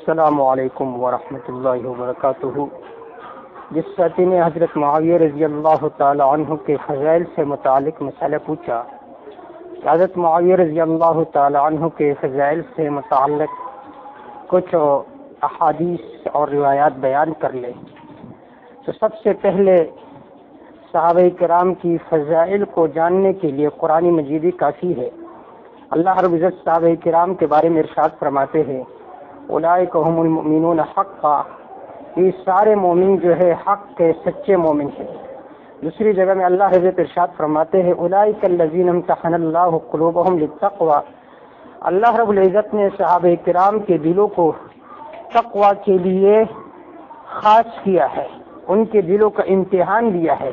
السلام علیکم ورحمۃ اللہ وبرکاتہ۔ جس ساتھی نے حضرت معاویہ رضی اللہ تعالی عنہ کے فضائل سے متعلق مسئلہ پوچھا کہ حضرت معاویہ رضی اللہ تعالی عنہ کے فضائل سے متعلق کچھ احادیث اور روایات بیان کر لیں، تو سب سے پہلے صحابہ کرام کی فضائل کو جاننے کے لیے قرآن مجید کافی ہے۔ اللہ رب العزت صحابہ کرام کے بارے میں ارشاد فرماتے ہیں اولئک هم المؤمنون حقا، یہ سارے مومن جو ہے حق کے سچے مومن ہیں۔ دوسری جگہ میں اللہ رب العزت ارشاد فرماتے ہیں اولئک الذین امتحن اللہ قلوبهم للتقوی، اللہ رب العزت نے صحابہ کرام کے دلوں کو تقوی کے لیے خاص کیا ہے، ان کے دلوں کا امتحان لیا ہے،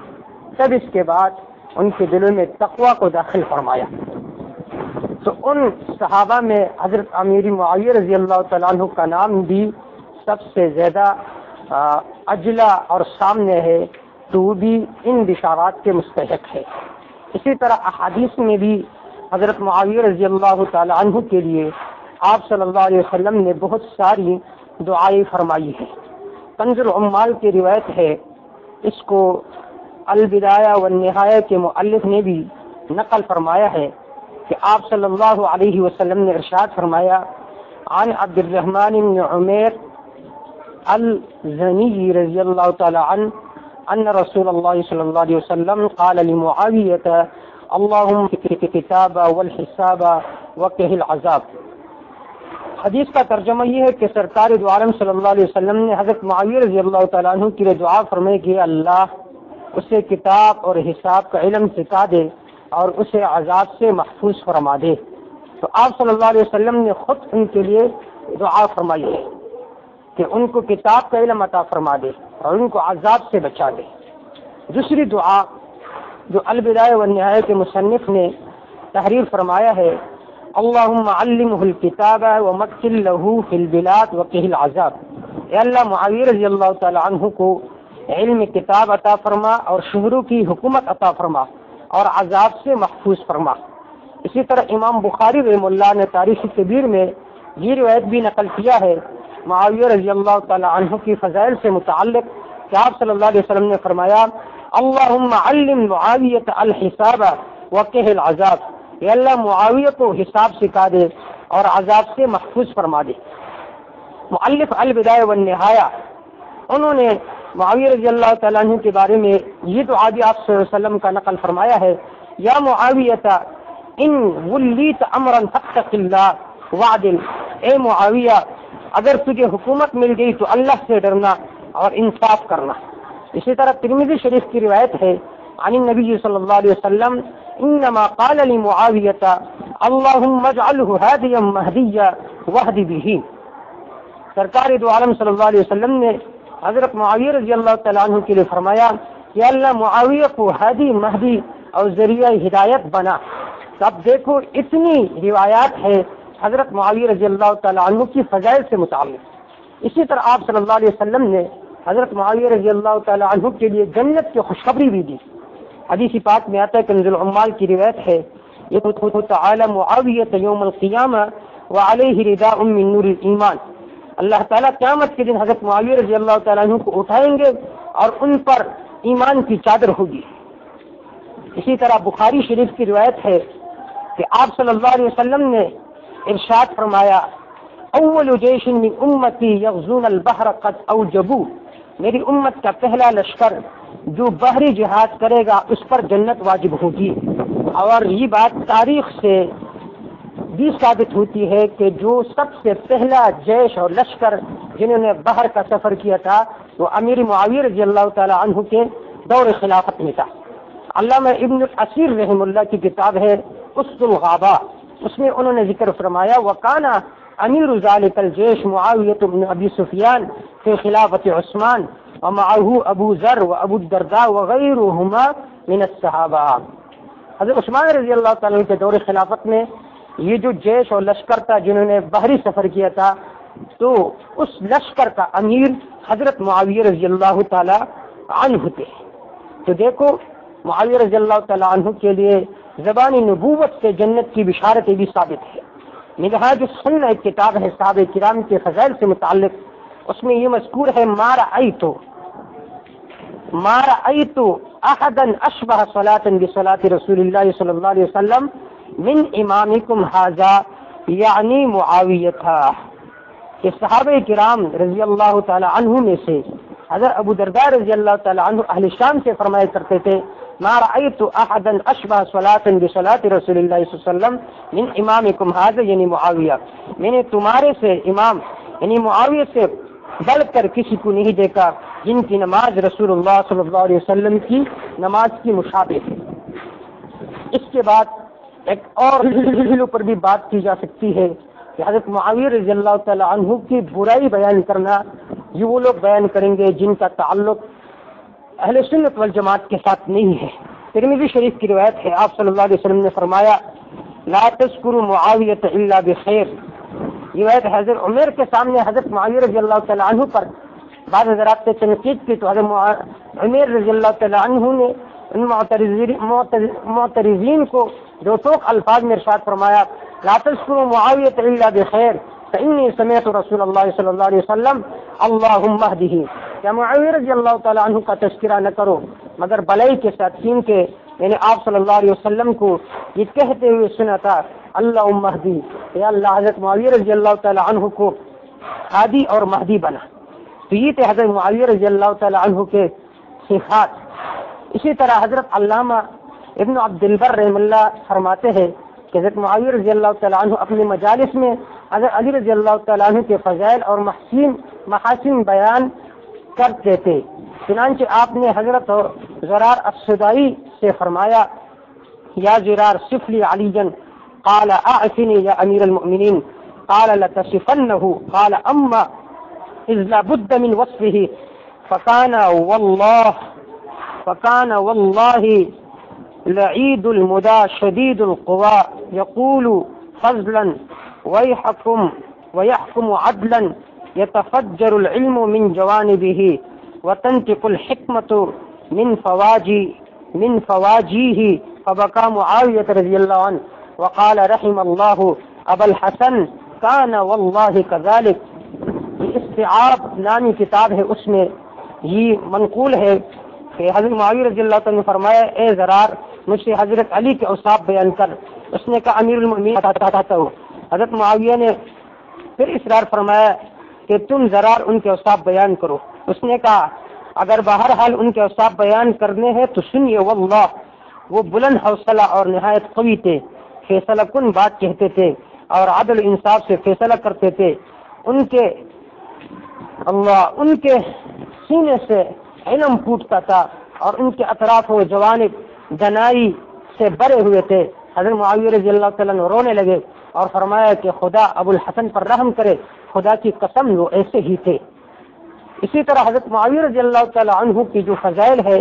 تب اس کے بعد ان کے دلوں میں تقوی کو داخل فرمایا۔ تو ان صحابہ میں حضرت امیر معاویہ رضی اللہ تعالیٰ عنہ کا نام بھی سب سے زیادہ اجلا اور سامنے ہے، تو وہ بھی ان بشارات کے مستحق ہے۔ اسی طرح احادیث میں بھی حضرت معاویہ رضی اللہ تعالیٰ عنہ کے لیے آپ صلی اللہ علیہ وسلم نے بہت ساری دعائیں فرمائی ہیں۔ کنز العمال کی روایت ہے، اس کو البدایہ والنہایہ کے مؤلف نے بھی نقل فرمایا ہے کہ آپ صلی اللہ علیہ وسلم نے ارشاد فرمایا عن عبد الرحمن بن عمیر الزنی رضی اللہ تعالی عنہ ان رسول اللہ صلی اللہ علیہ وسلم قال لمعاویۃ اللہم الکتاب والحساب وقہ العذاب۔ حدیث کا ترجمہ یہ ہے کہ سرکار دو عالم صلی اللہ علیہ وسلم نے حضرت معاویہ رضی اللہ تعالیٰ عنہ کے لیے دعا فرمائی کہ اللہ اسے کتاب اور حساب کا علم سکھا دے اور اسے عذاب سے محفوظ فرما دے۔ تو آپ صلی اللہ علیہ وسلم نے خود ان کے لیے دعا فرمائی ہے کہ ان کو کتاب کا علم عطا فرما دے اور ان کو عذاب سے بچا دے۔ دوسری دعا جو البدایہ والنہایہ کے مصنف نے تحریر فرمایا ہے اللہم علمہ الکتاب ومکن لہ فی البلاد وقہ العذاب، اے اللہ معاویہ رضی اللہ تعالی عنہ کو علم کتاب عطا فرما اور شہروں کی حکومت عطا فرما اور عذاب سے محفوظ فرما۔ اسی طرح امام بخاری رحمہ اللہ نے تاریخ کبیر میں یہ روایت بھی نقل کیا ہے معاویہ رضی اللہ تعالی عنہ کی فضائل سے متعلق کہ آپ صلی اللہ علیہ وسلم نے فرمایا اللہم علم معاویۃ الحساب وقہ العذاب، اے اللہ معاویہ کو حساب سکھا دے اور عذاب سے محفوظ فرما دے۔ مؤلف البدایہ والنہایہ انہوں نے معاویہ رضی اللہ تعالیٰ عنہ کے بارے میں یہ دعا بھی آپ صلی اللہ علیہ وسلم کا نقل فرمایا ہے یا معاویہ ان ولیت امرا فاتق اللہ وعدل، اے معاویہ اگر تجھے حکومت مل گئی تو اللہ سے ڈرنا اور انصاف کرنا۔ اسی طرح ترمذی شریف کی روایت ہے عن النبی صلی اللہ علیہ وسلم انما قال لمعاویہ اللہم اجعلہ ہادیا مہدیا واہد بہ، سرکار دو عالم صلی اللہ علیہ وسلم نے حضرت معاویہ رضی اللہ تعالیٰ عنہ کے لیے فرمایا کہ اللہ معاویہ کو ہادی مہدی اور ذریعہ ہدایت بنا۔ تو اب دیکھو اتنی روایات ہے حضرت معاویہ رضی اللہ تعالیٰ عنہ کی فضائل سے متعلق۔ اسی طرح آپ صلی اللہ علیہ وسلم نے حضرت معاویہ رضی اللہ تعالیٰ عنہ کے لیے جنت کی خوشخبری بھی دی۔ حدیث پاک میں آتا ہے کنز العمال کی روایت ہے یقول تعالی معاویہ یوم القیامہ وعلیہ رداء من نور الایمان، اللہ تعالیٰ قیامت کے دن حضرت معاویہ رضی اللہ تعالیٰ عنہ کو اٹھائیں گے اور ان پر ایمان کی چادر ہوگی۔ اسی طرح بخاری شریف کی روایت ہے کہ آپ صلی اللہ علیہ وسلم نے ارشاد فرمایا اول جیش من امتی یغزون البحر قد اوجبوا، میری امت کا پہلا لشکر جو بحری جہاد کرے گا اس پر جنت واجب ہوگی۔ اور یہ بات تاریخ سے بھی ثابت ہوتی ہے کہ جو سب سے پہلا جیش اور لشکر جنہوں نے بحر کا سفر کیا تھا وہ امیر معاویہ رضی اللہ تعالی عنہ کے دور خلافت میں تھا۔ علامہ ابن الاسیر رحمہ اللہ کی کتاب ہے اسد الغابہ، اس میں انہوں نے ذکر فرمایا وکانا امیر ذالک الجیش معاویہ بن ابی سفیان فی خلافت عثمان ومعه ابو ذر و ابو الدرداء وغیرہما من الصحابہ۔ حضرت عثمان رضی اللہ تعالی عنہ کے دور خلافت میں یہ جو جیش اور لشکر تھا جنہوں نے بحری سفر کیا تھا تو اس لشکر کا امیر حضرت معاویہ رضی اللہ تعالی عنہ تھے۔ تو دیکھو معاویہ رضی اللہ تعالی عنہ کے لیے زبانی نبوت سے جنت کی بشارتیں بھی ثابت ہے۔ منہاج السنہ ایک کتاب ہے صحابہ کرام کے فضائل سے متعلق، اس میں یہ مذکور ہے ما رأیت احدا اشبہ صلاۃ بصلاۃ رسول اللہ صلی اللہ علیہ وسلم من امامکم ھذا، یعنی معاویہ تھا کہ صحابہ کرام رضی اللہ تعالی عنہ میں سے حضرت ابو درداء رضی اللہ تعالی عنہ اہل شام سے فرمایا کرتے تھے ما رأیت احدا اشبہ صلاۃ بصلاۃ رسول اللہ صلی اللہ علیہ وسلم من امامکم ھذا، یعنی معاویہ، میں نے تمہارے سے امام یعنی معاویہ سے بڑھ کر کسی کو نہیں دیکھا جن کی نماز رسول اللہ صلی اللہ علیہ وسلم کی نماز کی مشابہ ہے۔ اس کے بعد ایک اور پہلو پر بھی بات کی جا سکتی ہے کہ حضرت معاویہ رضی اللہ تعالی عنہ کی برائی بیان کرنا یہ وہ لوگ بیان کریں گے جن کا تعلق اہل سنت والجماعت کے ساتھ نہیں ہے۔ ترمذی شریف کی روایت ہے، آپ صلی اللہ علیہ وسلم نے فرمایا لا تذکروا معاویہ الا بخیر۔ یہ روایت حضرت عمر کے سامنے حضرت معاویہ رضی اللہ تعالی عنہ پر بعض حضرات نے تنقید کی تو حضرت عمر رضی اللہ تعالی عنہ نے ان معترضین کو دو ٹوک الفاظ میں ارشاد فرمایا لا تذکروا معاویہ الا بخیر فإنی سمعت رسول اللہ صلی اللہ علیہ وسلم اللہم اہدہ، کیا معاویہ رضی اللہ تعالی عنہ کا تذکرہ نہ کرو مگر بلائی کے ساتھ، کیونکہ میں نے آپ صلی اللہ علیہ وسلم کو یہ کہتے ہوئے سنا تھا اللہم اہدی، یا اللہ حضرت معاویہ رضی اللہ تعالی عنہ کو ہادی اور مہدی بنا۔ تو یہ تھے حضرت معاویہ رضی اللہ تعالی عنہ کے صفات۔ اسی طرح حضرت علامہ ابن عبد البر رحم اللہ فرماتے ہیں کہ حضرت معاویہ رضی اللہ تعالیٰ عنہ اپنے مجالس میں حضرت علی رضی اللہ تعالیٰ عنہ کے فضائل اور محاسن بیان کرتے تھے۔ چنانچہ آپ نے حضرت زرار السدائی سے فرمایا یا زرار صف لی علیًا قال اعفنی یا امیر المؤمنین قال لتصفنہ قال اما اذ لا بد من وصفه فكان والله لعيد المدى شديد القوى يقول فضلا ويحكم عدلا يتفجر العلم من جوانبه وتنطق الحكمة من فواجيه فبكى معاوية رضي الله عنه وقال رحم الله أبا الحسن كان والله كذلك۔ استعاب نامی کتاب ہے، اس میں یہ منقول ہے کہ حضرت معاویہ رضی اللہ تعالیٰ نے فرمایا اے زرار مجھ سے حضرت علی کے اوصاف بیان کر۔ اس نے کہا امیر المؤمنین چاہتا ہوں۔ حضرت معاویہ نے پھر اصرار فرمایا کہ تم زرار ان کے اوصاف بیان کرو۔ اس نے کہا اگر بہرحال ان کے اوصاف بیان کرنے ہیں تو سنیے، واللہ وہ بلند حوصلہ اور نہایت قوی تھے، فیصلہ کن بات کہتے تھے اور عدل انصاف سے فیصلہ کرتے تھے۔ ان کے سینے سے علم پھوٹتا تھا اور ان کے اطراف و جوانب دنائی سے بھرے ہوئے تھے۔ حضرت معاویہ رضی اللہ تعالیٰ عنہ رونے لگے اور فرمایا کہ خدا ابو الحسن پر رحم کرے، خدا کی قسم وہ ایسے ہی تھے۔ اسی طرح حضرت معاویہ رضی اللہ تعالیٰ عنہ کی جو فضائل ہے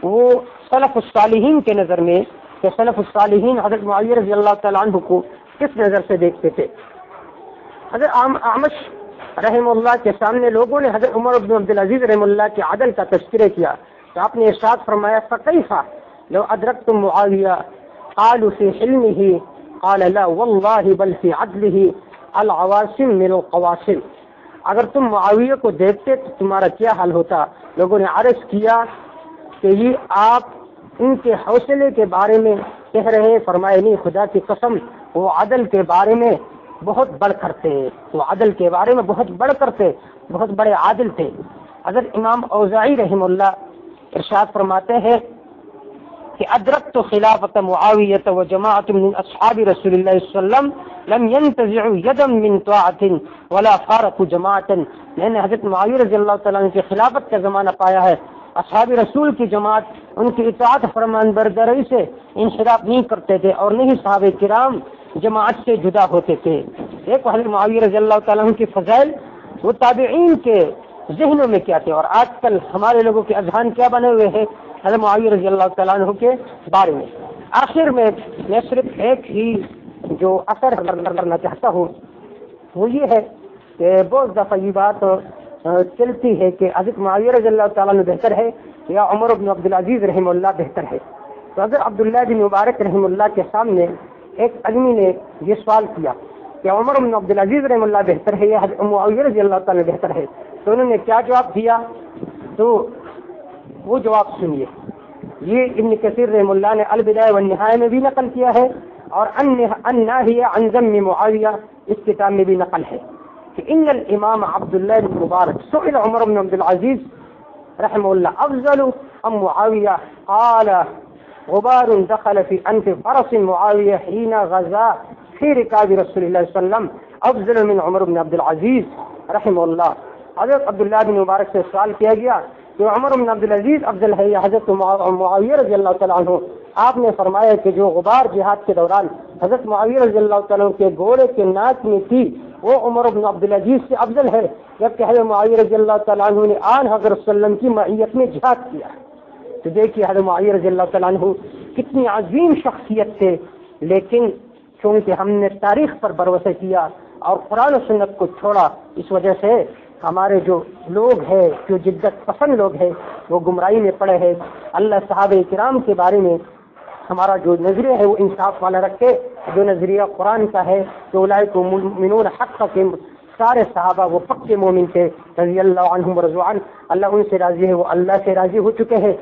وہ سلف الصالحین کے نظر میں کہ سلف الصالحین حضرت معاویہ رضی اللہ تعالیٰ عنہ کو کس نظر سے دیکھتے تھے۔ حضرت اعمش رحم اللہ کے سامنے لوگوں نے حضرت عمر بن عبدالعزیز رحم اللہ کے عدل کا تذکرہ کیا تو آپ نے ارشاد فرمایا فکیف لو ادرکتم معاویہ قالوا فی حلمہ قال لا واللہ بل فی عدلہ العواصم من القواسم۔ اگر تم معاویہ کو دیکھتے تو تمہارا کیا حال ہوتا؟ لوگوں نے عرض کیا کہ یہ آپ ان کے حوصلے کے بارے میں کہہ رہے، فرمائے نہیں، خدا کی قسم وہ عدل کے بارے میں بہت بڑھ کر تھے، وہ عدل کے بارے میں بہت بڑھ کر تھے، بہت بڑے عادل تھے۔ حضرت امام اوزاعی رحم اللہ ارشاد فرماتے ہیں کہ ادرکت خلافت معاویہ و جماعت من اصحاب رسول اللہ صلی اللہ علیہ وسلم لم ينتزعوا یدا من طاعت ولا فارقوا جماعت۔ میں نے حضرت معاویہ رضی اللہ تعالیٰ عنہ کی خلافت کا زمانہ پایا ہے، اصحاب رسول کی جماعت ان کی اطاعت فرمان برداری سے انحراف نہیں کرتے تھے اور نہیں صحابہ کرام جماعت سے جدا ہوتے تھے۔ ایک حضرت معاویہ رضی اللہ تعالیٰ عنہ کی فضائل وہ تابعین کے ذہنوں میں کیا تھے اور آج کل ہمارے لوگوں کے اذہان کیا بنے ہوئے ہیں حضرت معاویہ رضی اللہ تعالیٰ عنہ کے بارے میں۔ آخر میں صرف ایک ہی جو اثر کرنا چاہتا ہوں وہ یہ ہے کہ بہت دفعہ یہ بات چلتی ہے کہ حضرت معاویہ رضی اللہ تعالیٰ عنہ بہتر ہے یا عمر بن عبدالعزیز رحم اللہ بہتر ہے۔ تو حضرت عبداللہ بن مبارک رحم اللہ کے سامنے ایک آدمی نے یہ سوال کیا کہ عمر بن عبدالعزیز رحمہ اللہ بہتر ہے یا معاویہ رضی اللہ تعالیٰ بہتر ہے، تو انہوں نے کیا جواب دیا؟ تو وہ جواب سنیے، یہ ابن کثیر رحمہ اللہ نے البدایہ والنہایہ میں بھی نقل کیا ہے، اور الناہیہ عن ذم معاویہ اس کتاب میں بھی نقل ہے کہ ان الامام عبداللہ بن مبارک سئل عمر بن عبدالعزیز رحمہ اللہ افضل ام معاویہ قال غبار دخل في انف فرس معاویہ حين غزا في رکاب رسول اللہ صلی اللہ علیہ وسلم افضل من عمر بن عبدالعزیز رحمہ اللہ۔ حضرت عبداللہ بن مبارک سے سوال کیا گیا کہ عمر بن عبدالعزیز افضل ہے یا حضرت معاویہ رضی اللہ تعالیٰ عنہ؟ آپ نے فرمایا کہ جو غبار جہاد کے دوران حضرت معاویہ رضی اللہ تعالیٰ عنہ کے گھوڑے کے ناک میں تھی وہ عمر بن عبدالعزیز سے افضل ہے، جبکہ حضرت معاویہ رضی اللہ تعالیٰ عنہ نے آن حضرت صلی اللہ علیہ وسلم کی معیت میں جہاد کیا۔ تو دیکھیے حضرت معاویہ رضی اللہ تعالیٰ عنہ کتنی عظیم شخصیت تھے، لیکن چونکہ ہم نے تاریخ پر بھروسہ کیا اور قرآن و سنت کو چھوڑا، اس وجہ سے ہمارے جو لوگ ہیں، جو جدت پسند لوگ ہیں، وہ گمراہی میں پڑے ہیں۔ اللہ صحابہ کرام کے بارے میں ہمارا جو نظریہ ہے وہ انصاف والا رکھے، جو نظریہ قرآن کا ہے کہ اولئک المؤمنون حقا، کے سارے صحابہ وہ پکے مومن تھے رضی اللہ عنہم ورضوا عنہ، اللہ ان سے راضی ہے، وہ اللہ سے راضی ہو چکے ہیں۔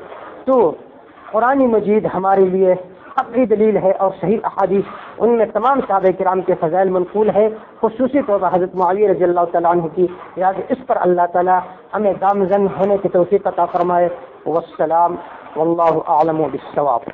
تو قرآن مجید ہمارے لیے قطعی دلیل ہے اور صحیح احادیث ان میں تمام صحابہ کرام کے فضائل منقول ہے، خصوصی طور پر حضرت معاویہ رضی اللہ تعالیٰ عنہ کی، لہٰذا اس پر اللہ تعالیٰ ہمیں گامزن ہونے کی توفیق عطا فرمائے۔ والسلام واللہ اعلم بالصواب۔